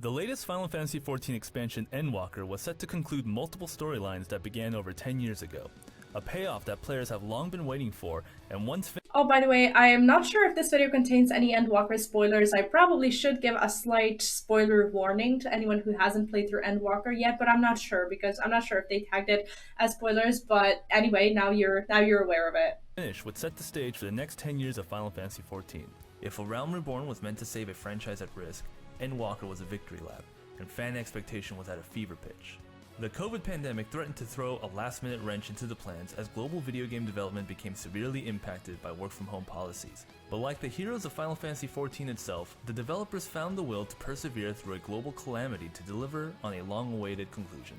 The latest Final Fantasy XIV expansion, Endwalker, was set to conclude multiple storylines that began over 10 years ago. A payoff that players have long been waiting for, and once Oh, by the way, I am not sure if this video contains any Endwalker spoilers. I probably should give a slight spoiler warning to anyone who hasn't played through Endwalker yet, but I'm not sure because I'm not sure if they tagged it as spoilers. But anyway, now you're aware of it. finished would set the stage for the next 10 years of Final Fantasy XIV. If A Realm Reborn was meant to save a franchise at risk, Endwalker was a victory lap, and fan expectation was at a fever pitch. The COVID pandemic threatened to throw a last-minute wrench into the plans as global video game development became severely impacted by work-from-home policies. But like the heroes of Final Fantasy XIV itself, the developers found the will to persevere through a global calamity to deliver on a long-awaited conclusion.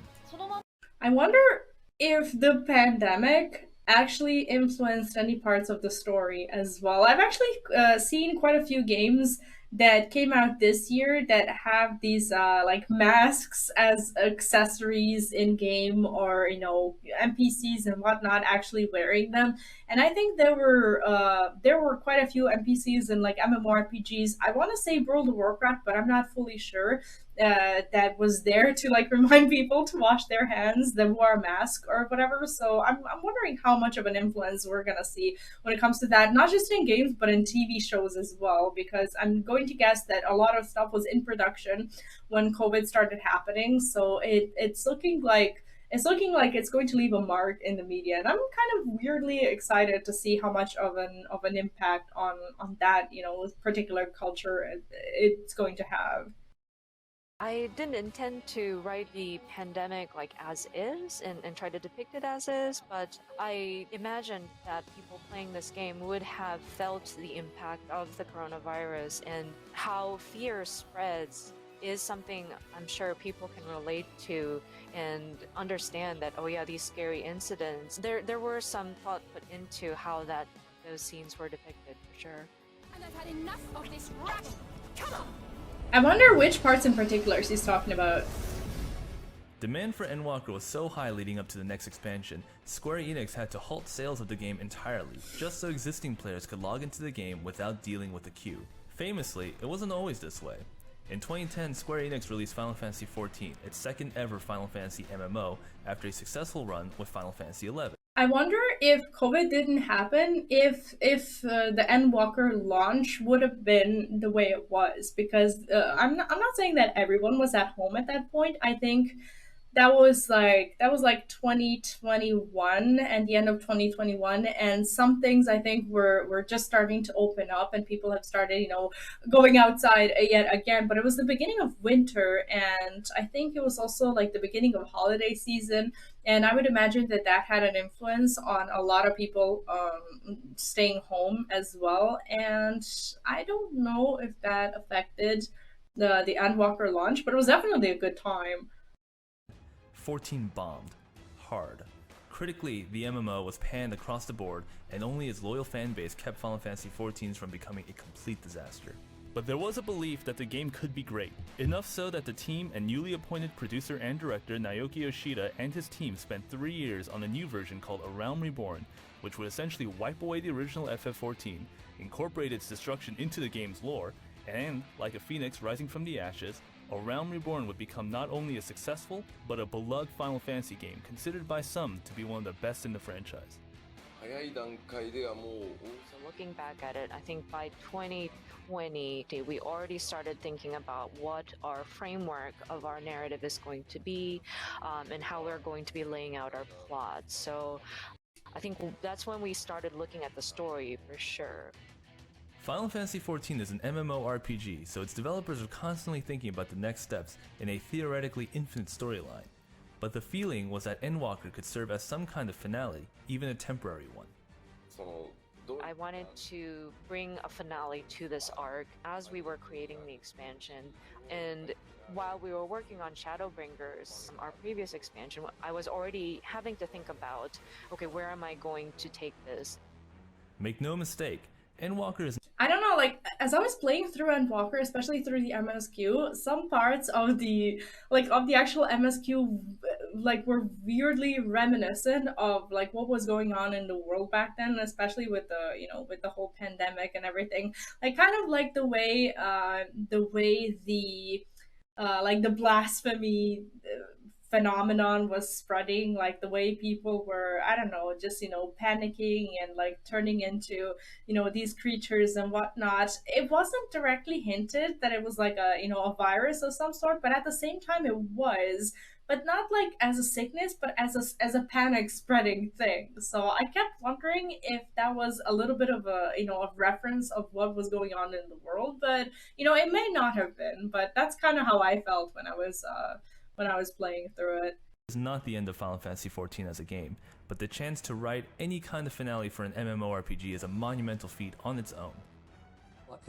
I wonder if the pandemic actually influenced any parts of the story as well. I've actually seen quite a few games that came out this year that have these like masks as accessories in game, or NPCs and whatnot actually wearing them. And I think there were quite a few NPCs in like MMORPGs. I want to say World of Warcraft, but I'm not fully sure, that was there to like remind people to wash their hands that wore a mask or whatever. So I'm wondering how much of an influence we're gonna see when it comes to that, not just in games but in TV shows as well, because I'm going to guess that a lot of stuff was in production when COVID started happening. So it's looking like it's going to leave a mark in the media, and I'm kind of weirdly excited to see how much of an impact on that particular culture it's going to have. I didn't intend to write the pandemic like as is and try to depict it as is, but I imagined that people playing this game would have felt the impact of the coronavirus, and how fear spreads is something I'm sure people can relate to and understand that, oh yeah, these scary incidents. There were some thought put into how those scenes were depicted for sure. And I've had enough of this rabble. Come on! I wonder which parts in particular he's talking about. Demand for Endwalker was so high leading up to the next expansion, Square Enix had to halt sales of the game entirely, just so existing players could log into the game without dealing with a queue. Famously, it wasn't always this way. In 2010, Square Enix released Final Fantasy XIV, its second ever Final Fantasy MMO, after a successful run with Final Fantasy XI. I wonder if COVID didn't happen, if the Endwalker launch would have been the way it was, because I'm not saying that everyone was at home at that point. I think that was like 2021 and the end of 2021, and some things I think were just starting to open up and people have started going outside yet again. But it was the beginning of winter, and I think it was also like the beginning of holiday season, and I would imagine that that had an influence on a lot of people staying home as well. And I don't know if that affected the Endwalker launch, but it was definitely a good time. 14 bombed. Hard. Critically, the MMO was panned across the board, and only its loyal fanbase kept Final Fantasy XIV's from becoming a complete disaster. But there was a belief that the game could be great, enough so that the team and newly appointed producer and director Naoki Yoshida and his team spent 3 years on a new version called A Realm Reborn, which would essentially wipe away the original FF14, incorporate its destruction into the game's lore, and, like a phoenix rising from the ashes, A Realm Reborn would become not only a successful, but a beloved Final Fantasy game considered by some to be one of the best in the franchise. 早い段階ではもう So looking back at it, I think by 2020, we already started thinking about what our framework of our narrative is going to be, and how we're going to be laying out our plot. So I think that's when we started looking at the story for sure. Final Fantasy XIV is an MMORPG, so its developers are constantly thinking about the next steps in a theoretically infinite storyline. But the feeling was that Endwalker could serve as some kind of finale, even a temporary one. そのどう I wanted to bring a finale to this arc as we were creating the expansion. And while we were working on Shadowbringers, our previous expansion, I was already having to think about, okay, where am I going to take this? Make no mistake, Endwalker is I don't know, like as I was playing through Endwalker, especially through the MSQ, some parts of the actual MSQ like were weirdly reminiscent of like what was going on in the world back then, especially with the whole pandemic and everything. Like kind of like the way the like the blasphemy phenomenon was spreading, like the way people were, I don't know, just panicking and like turning into these creatures and whatnot. It wasn't directly hinted that it was like a virus of some sort, but at the same time it was, but not like as a sickness, but as a panic spreading thing. So I kept wondering if that was a little bit of a reference of what was going on in the world, but it may not have been. But that's kind of how I felt when I was playing through it. It's not the end of Final Fantasy XIV as a game, but the chance to write any kind of finale for an MMORPG is a monumental feat on its own. Of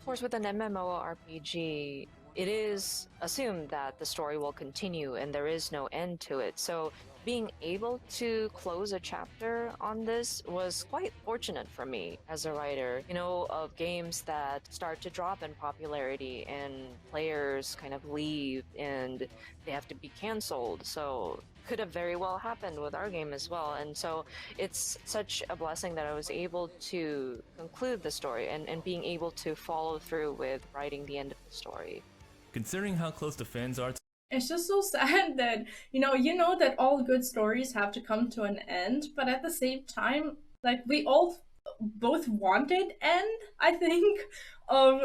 course, with an MMORPG, it is assumed that the story will continue and there is no end to it. So being able to close a chapter on this was quite fortunate for me as a writer, of games that start to drop in popularity and players kind of leave and they have to be canceled. So could have very well happened with our game as well. And so it's such a blessing that I was able to conclude the story and being able to follow through with writing the end of the story. Considering how close the fans are to It's just so sad that you know that all good stories have to come to an end, but at the same time, like we all both wanted end, I think, of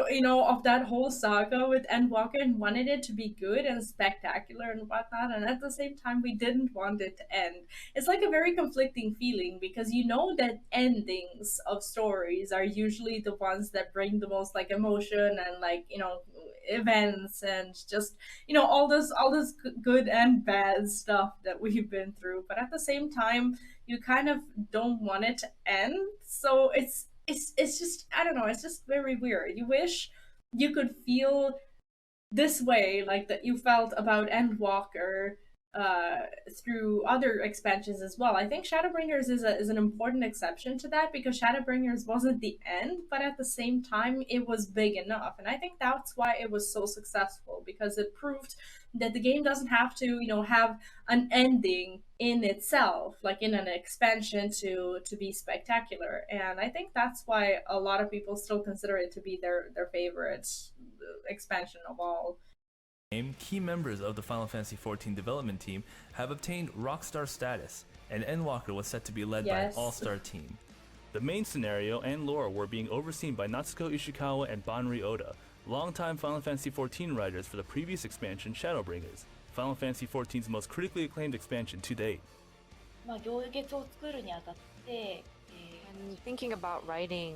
that whole saga with Endwalker, and wanted it to be good and spectacular and whatnot, and at the same time we didn't want it to end. It's like a very conflicting feeling, because you know that endings of stories are usually the ones that bring the most like emotion and like events and just all this good and bad stuff that we've been through, but at the same time you kind of don't want it to end. So it's just, I don't know, it's just very weird. You wish you could feel this way, like that you felt about Endwalker through other expansions as well. I think Shadowbringers is an important exception to that, because Shadowbringers wasn't the end, but at the same time it was big enough, and I think that's why it was so successful, because it proved that the game doesn't have to have an ending in itself, like in an expansion, to be spectacular. And I think that's why a lot of people still consider it to be their favorite expansion of all. Key members of the Final Fantasy XIV development team have obtained Rockstar status, and Endwalker was set to be led by an Yes. all-star team. The main scenario and lore were being overseen by Natsuko Ishikawa and Banri Oda, longtime Final Fantasy XIV writers for the previous expansion Shadowbringers, Final Fantasy XIV's most critically acclaimed expansion to date. 行月を作るにあたって、And thinking about writing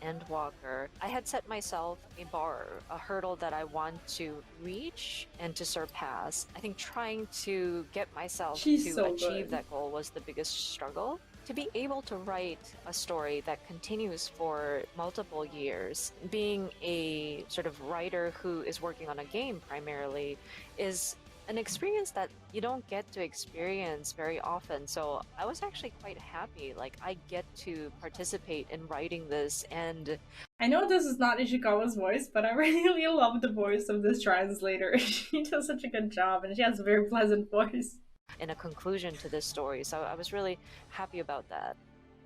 Endwalker, I had set myself a bar, a hurdle that I want to reach and to surpass. I think trying to get myself She's to so achieve good. that goal was the biggest struggle. To be able to write a story that continues for multiple years, being a sort of writer who is working on a game primarily, is an experience that you don't get to experience very often. So I was actually quite happy. Like, I get to participate in writing this, and I know this is not Ishikawa's voice, but I really love the voice of this translator. She does such a good job, and she has a very pleasant voice. in a conclusion to this story. So I was really happy about that.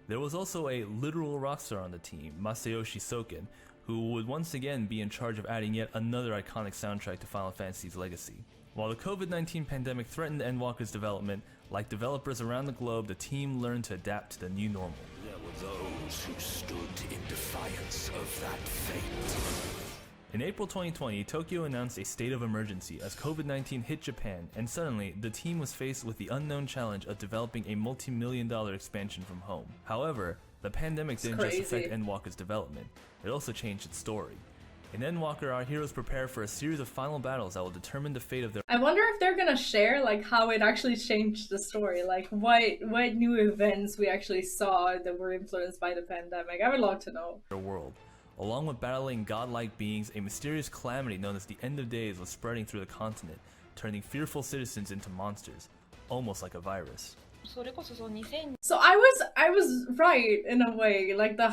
There was also a literal rockstar on the team, Masayoshi Soken, who would once again be in charge of adding yet another iconic soundtrack to Final Fantasy's legacy. While the COVID-19 pandemic threatened Endwalker's development, like developers around the globe, the team learned to adapt to the new normal. There were those who stood in defiance of that fate. In April 2020, Tokyo announced a state of emergency as COVID-19 hit Japan, and suddenly, the team was faced with the unknown challenge of developing a multi-million-dollar expansion from home. However, the pandemic didn't just affect Endwalker's development, it also changed its story. In Endwalker, our heroes prepare for a series of final battles that will determine the fate of their I wonder if they're gonna share like how it actually changed the story, like what new events we actually saw that were influenced by the pandemic. I would love to know. world. Along with battling godlike beings, a mysterious calamity known as the End of Days was spreading through the continent, turning fearful citizens into monsters, almost like a virus. それこそその2000 So I was right in a way, like the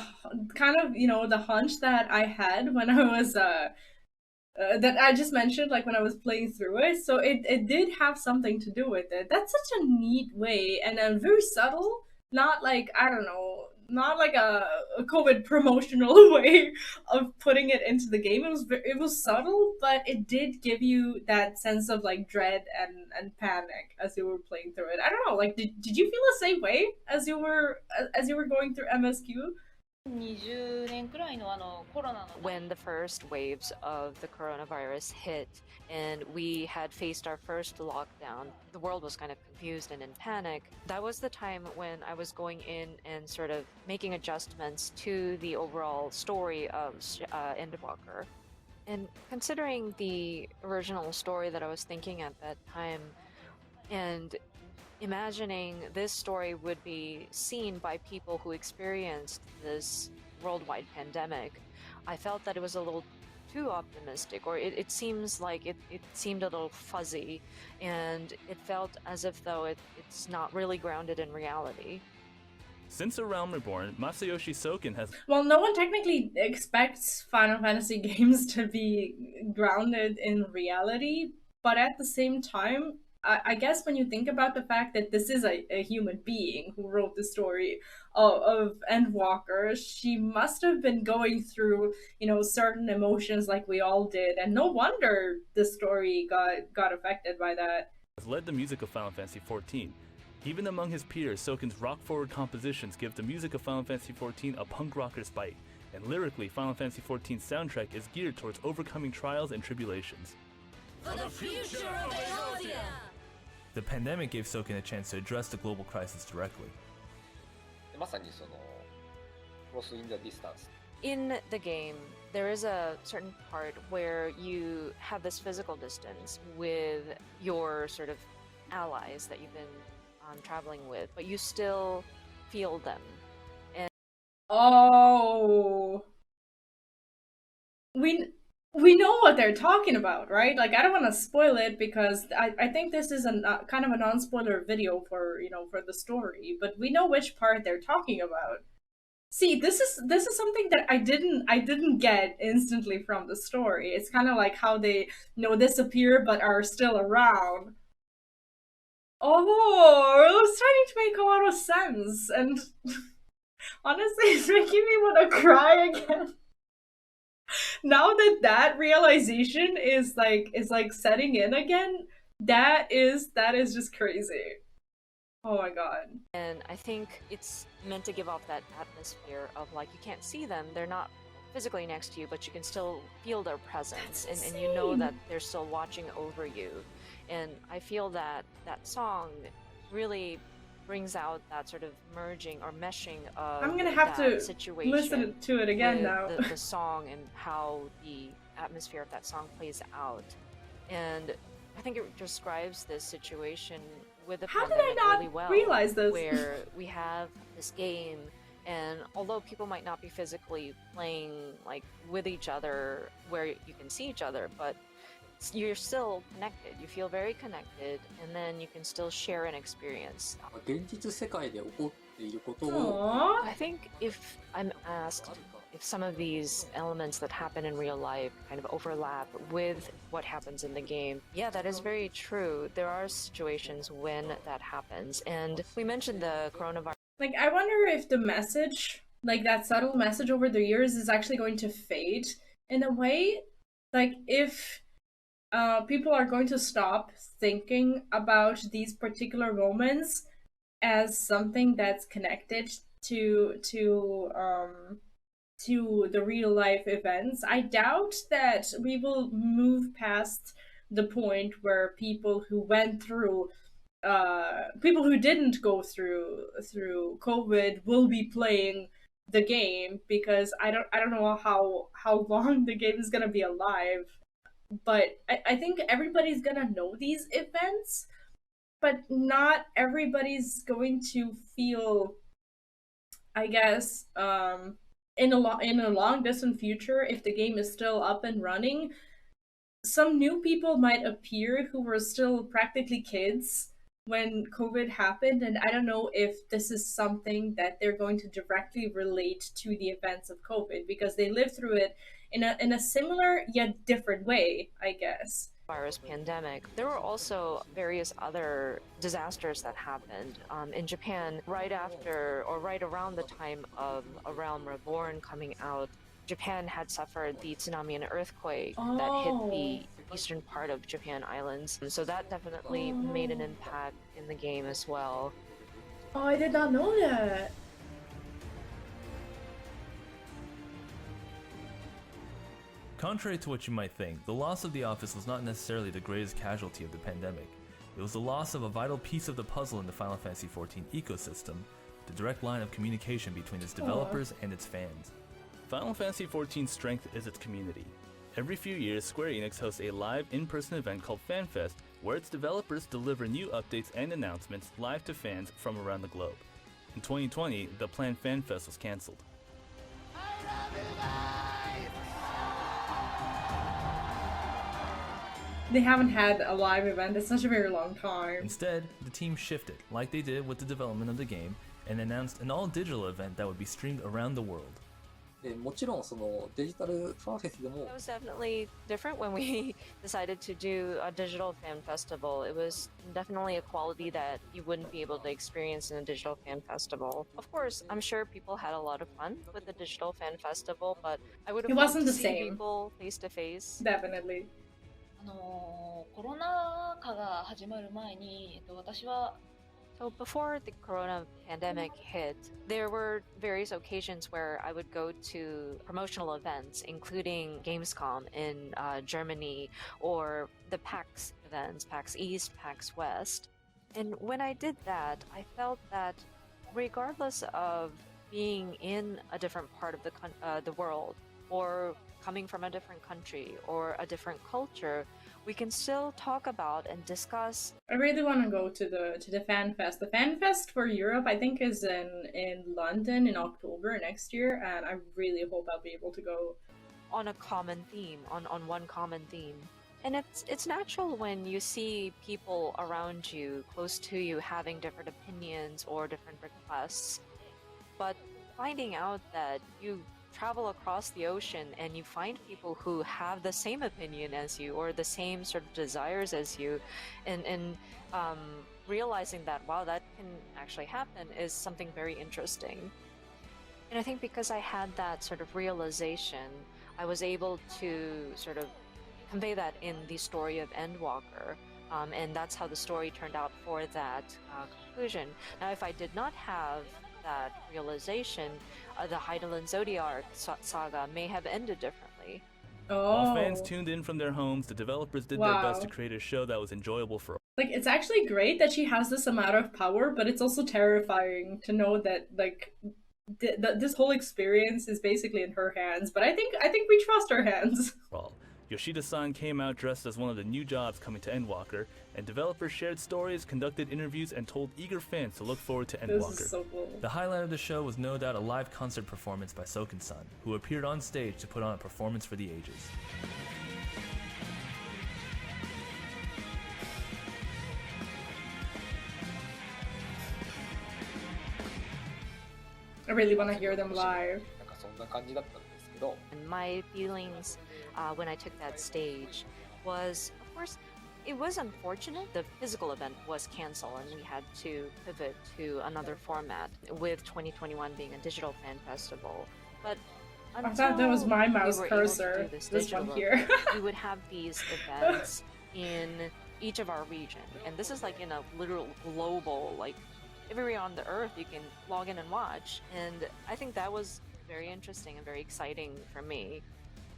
kind of the hunch that I had when I was that I just mentioned, like when I was playing through it. So it did have something to do with it. That's such a neat way, and very subtle. Not like, I don't know, not like a COVID promotional way of putting it into the game. It was subtle, but it did give you that sense of like dread and panic as you were playing through it. I don't know, like did you feel the same way as you were going through MSQ? 20年くらいのコロナの When the first waves of the coronavirus hit and we had faced our first lockdown, the world was kind of confused and in panic. That was the time when I was going in and sort of making adjustments to the overall story of Endwalker. And considering the original story that I was thinking at that time, and imagining this story would be seen by people who experienced this worldwide pandemic, I felt that it was a little too optimistic, or it seems like it seemed a little fuzzy, and it felt as if though it's not really grounded in reality. Since A Realm Reborn, Masayoshi Soken has... Well, no one technically expects Final Fantasy games to be grounded in reality, but at the same time, I guess when you think about the fact that this is a human being who wrote the story of Endwalker, she must have been going through, you know, certain emotions like we all did, and no wonder the story got affected by that. has led the music of Final Fantasy XIV. Even among his peers, Soken's rock-forward compositions give the music of Final Fantasy XIV a punk rocker's bite, and lyrically, Final Fantasy XIV's soundtrack is geared towards overcoming trials and tribulations. For the future of Eodia! The pandemic gave Soken a chance to address the global crisis directly. まさにその Lost in the Distance In the game, there is a certain part where you have this physical distance with your sort of allies that you've been traveling with, but you still feel them. Oh, we know what they're talking about, right? Like, I don't want to spoil it because I think this is a kind of a non-spoiler video for, you know, for the story, but we know which part they're talking about. See, this is something that I didn't get instantly from the story. It's kind of like how they, you know, disappear but are still around. Oh, it was starting to make a lot of sense, and honestly, it's making me want to cry again. Now that realization is like setting in again, that is just crazy. Oh my god. And I think it's meant to give off that atmosphere of like you can't see them, they're not physically next to you, but you can still feel their presence, and you know that they're still watching over you. And I feel that that song really brings out that sort of merging or meshing of I'm gonna have to situation listen to it again now. the song and how the atmosphere of that song plays out. And I think it describes this situation with the How did I pandemic not really well, realize this? where we have this game, and although people might not be physically playing like with each other where you can see each other, but you're still connected. You feel very connected, and then you can still share an experience. 現実世界で起こっていることを Aww. I think if I'm asked if some of these elements that happen in real life kind of overlap with what happens in the game, yeah, that is very true. There are situations when that happens, and we mentioned the coronavirus. Like, I wonder if the message, like that subtle message over the years, is actually going to fade in a way. Like, if people are going to stop thinking about these particular moments as something that's connected to the real life events. I doubt that we will move past the point where people who went through people who didn't go through COVID will be playing the game, because I don't know how long the game is gonna be alive. But I think everybody's gonna know these events, but not everybody's going to feel, I guess, in a long distant future, if the game is still up and running, some new people might appear who were still practically kids when COVID happened, and I don't know if this is something that they're going to directly relate to the events of COVID, because they lived through it in a similar yet different way, I guess. virus pandemic, there were also various other disasters that happened in Japan right after or right around the time of A Realm Reborn coming out. Japan had suffered the tsunami and earthquake that hit the eastern part of Japan islands, and so that definitely made an impact in the game as well. Oh, I did not know that. Contrary to what you might think, the loss of the office was not necessarily the greatest casualty of the pandemic. It was the loss of a vital piece of the puzzle in the Final Fantasy XIV ecosystem, the direct line of communication between its developers and its fans. Final Fantasy XIV's strength is its community. Every few years, Square Enix hosts a live in-person event called FanFest, where its developers deliver new updates and announcements live to fans from around the globe. In 2020, the planned FanFest was cancelled. They haven't had a live event in such a very long time. Instead, the team shifted, like they did with the development of the game, and announced an all-digital event that would be streamed around the world. もちろんそのデジタルファンフェスでも It was definitely different when we decided to do a digital fan festival. It was definitely a quality that you wouldn't be able to experience in a digital fan festival. Of course, I'm sure people had a lot of fun with the digital fan festival, but I would have It loved wasn't to the see same. people face to face. Definitely. コロナ禍が始まる前に、私は So before the corona pandemic hit, there were various occasions where I would go to promotional events, including Gamescom in Germany or the PAX events, PAX East, PAX West. And when I did that, I felt that regardless of being in a different part of the world or coming from a different country or a different culture, we can still talk about and discuss. I really want to go to the fan fest. The fan fest for Europe, I think, is in London in October next year, and I really hope I'll be able to go. On a common theme, on one common theme. And it's natural when you see people around you, close to you, having different opinions or different requests. But finding out that you travel across the ocean and you find people who have the same opinion as you or the same sort of desires as you, and realizing that, wow, that can actually happen is something very interesting. And I think because I had that sort of realization, I was able to sort of convey that in the story of Endwalker. And that's how the story turned out for that conclusion. Now, if I did not have that realization, the Heidelin Zodiac saga may have ended differently. While fans tuned in from their homes, the developers did their best to create a show that was enjoyable for all. Like, it's actually great that she has this amount of power, but it's also terrifying to know that, like, this whole experience is basically in her hands. But I think we trust her hands. Yoshida-san came out dressed as one of the new jobs coming to Endwalker, and developers shared stories, conducted interviews, and told eager fans to look forward to Endwalker. This is so cool. The highlight of the show was no doubt a live concert performance by Soken-san, who appeared on stage to put on a performance for the ages. I really want to hear them live. なんかそんな感じだったんですけど、 And my feelings when I took that stage was, of course, it was unfortunate. The physical event was canceled and we had to pivot to another format, with 2021 being a digital fan festival. But I thought that was my mouse cursor. This one here. we would have these events in each of our region, and this is like in a literal global, like everywhere on the earth you can log in and watch. And I think that was very interesting and very exciting for me.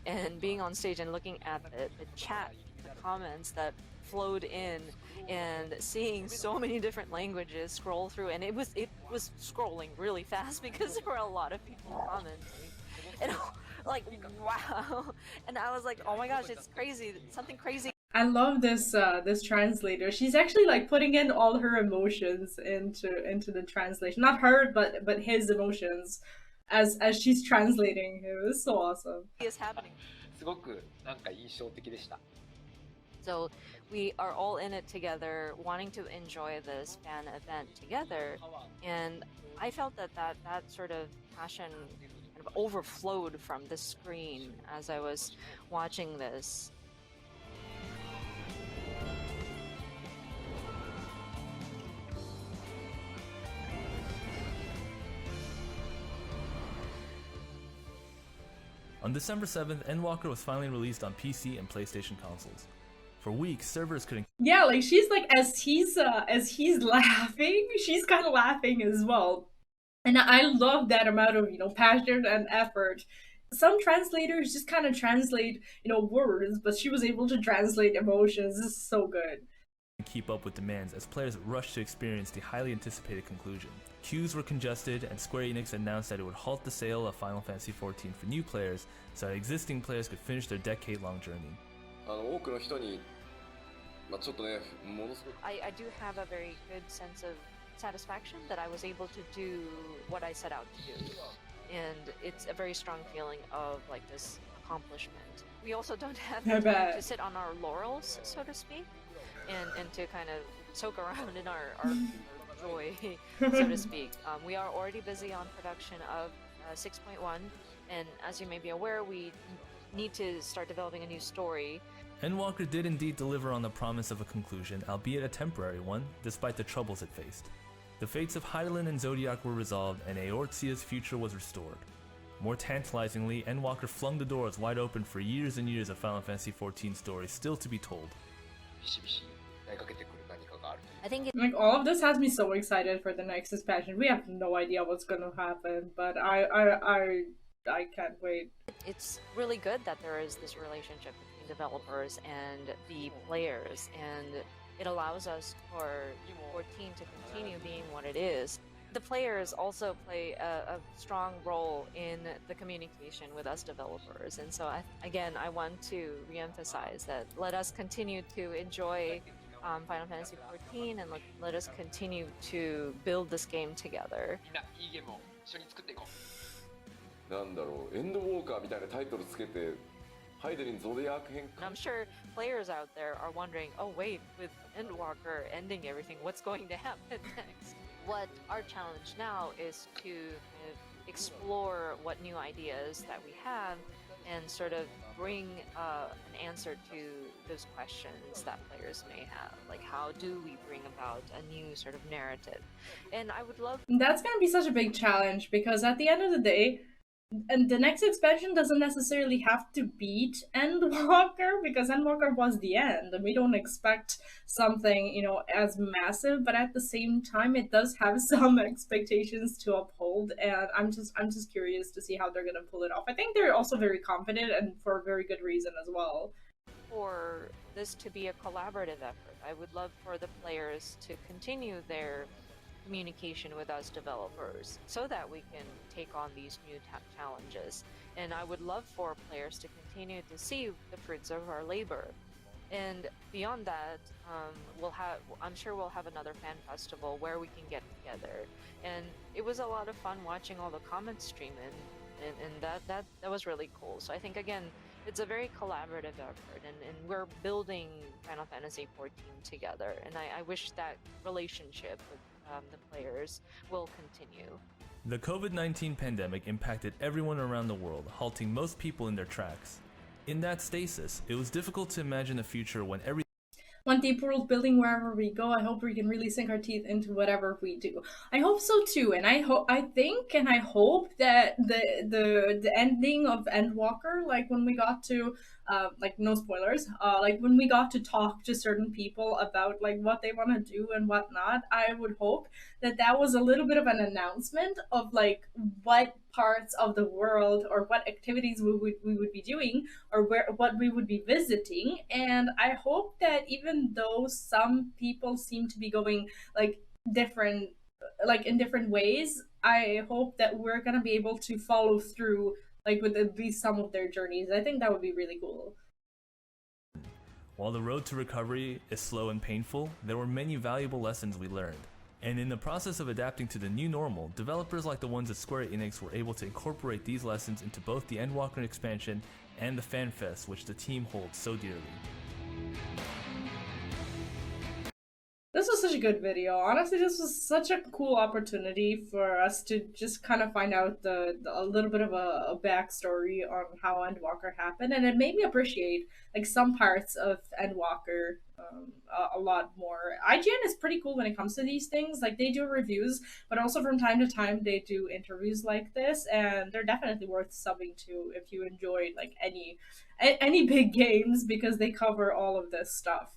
And being on stage and looking at the chat, the comments that flowed in, and seeing so many different languages scroll through, and it was scrolling really fast because there were a lot of people commenting. And like, wow. And I was like, oh my gosh, it's crazy, something crazy. I love this this translator. She's actually like putting in all her emotions into the translation. Not her, but his emotions as she's translating. It was so awesome. Is happening. すごくなんか印象的でした。 So we are all in it together, wanting to enjoy this fan event together, and I felt that sort of passion kind of overflowed from the screen as I was watching this. On December 7th, Endwalker was finally released on PC and PlayStation consoles. For weeks, servers couldn't. Yeah, like she's like as he's laughing, she's kind of laughing as well, and I love that amount of passion and effort. Some translators just kind of translate words, but she was able to translate emotions. This is so good. Keep up with demands as players rushed to experience the highly anticipated conclusion. Queues were congested, and Square Enix announced that it would halt the sale of Final Fantasy XIV for new players so that existing players could finish their decade-long journey. I do have a very good sense of satisfaction that I was able to do what I set out to do. And it's a very strong feeling of like this accomplishment. We also don't have the time to sit on our laurels, so to speak, and to kind of soak around in our joy, so to speak. We are already busy on production of 6.1, and as you may be aware, we need to start developing a new story. Endwalker did indeed deliver on the promise of a conclusion, albeit a temporary one, despite the troubles it faced. The fates of Hydaelyn and Zodiac were resolved, and Eorzea's future was restored. More tantalizingly, Endwalker flung the doors wide open for years and years of Final Fantasy XIV stories still to be told. I think like all of this has me so excited for the next expansion. We have no idea what's gonna happen, but I can't wait. It's really good that there is this relationship between developers and the players, and it allows us for 14 to continue being what it is. The players also play a strong role in the communication with us developers, and so I want to re-emphasize that let us continue to enjoy Final Fantasy XIV, and let us continue to build this game together. なんだろう、エンドウォーカーみたいなタイトルつけて、ハイデリンゾディアーク編。 And I'm sure players out there are wondering, oh wait, with Endwalker ending everything, what's going to happen next? What our challenge now is to kind of explore what new ideas that we have and sort of bring an answer to those questions that players may have. Like, how do we bring about a new sort of narrative? And I would love... That's gonna be such a big challenge, because at the end of the day, and the next expansion doesn't necessarily have to beat Endwalker, because Endwalker was the end, and we don't expect something, as massive, but at the same time, it does have some expectations to uphold, and I'm just curious to see how they're gonna pull it off. I think they're also very confident, and for a very good reason as well. For this to be a collaborative effort, I would love for the players to continue their communication with us developers so that we can take on these new challenges. And I would love for players to continue to see the fruits of our labor. And beyond that, I'm sure we'll have another fan festival where we can get together. And it was a lot of fun watching all the comments stream and that was really cool. So I think, again, it's a very collaborative effort, and we're building Final Fantasy XIV together. And I wish that relationship with the players will continue. The COVID-19 pandemic impacted everyone around the world, halting most people in their tracks. In that stasis, it was difficult to imagine a future when One deep world building wherever we go. I hope we can really sink our teeth into whatever we do. I hope so too, and I hope that the ending of Endwalker, like when we got to like no spoilers, like when we got to talk to certain people about like what they want to do and whatnot, I would hope that was a little bit of an announcement of like what parts of the world or what activities we would be doing, or what we would be visiting. And I hope that even though some people seem to be going like different, like in different ways, I hope that we're gonna be able to follow through like with at least some of their journeys. I think that would be really cool. While the road to recovery is slow and painful, there were many valuable lessons we learned. And in the process of adapting to the new normal, developers like the ones at Square Enix were able to incorporate these lessons into both the Endwalker expansion and the FanFest, which the team holds so dearly. This this was such a good video. Honestly, this was such a cool opportunity for us to just kind of find out a little bit of a backstory on how Endwalker happened, and it made me appreciate like some parts of Endwalker a lot more. IGN is pretty cool when it comes to these things. Like they do reviews, but also from time to time they do interviews like this, and they're definitely worth subbing to if you enjoyed like any big games because they cover all of this stuff.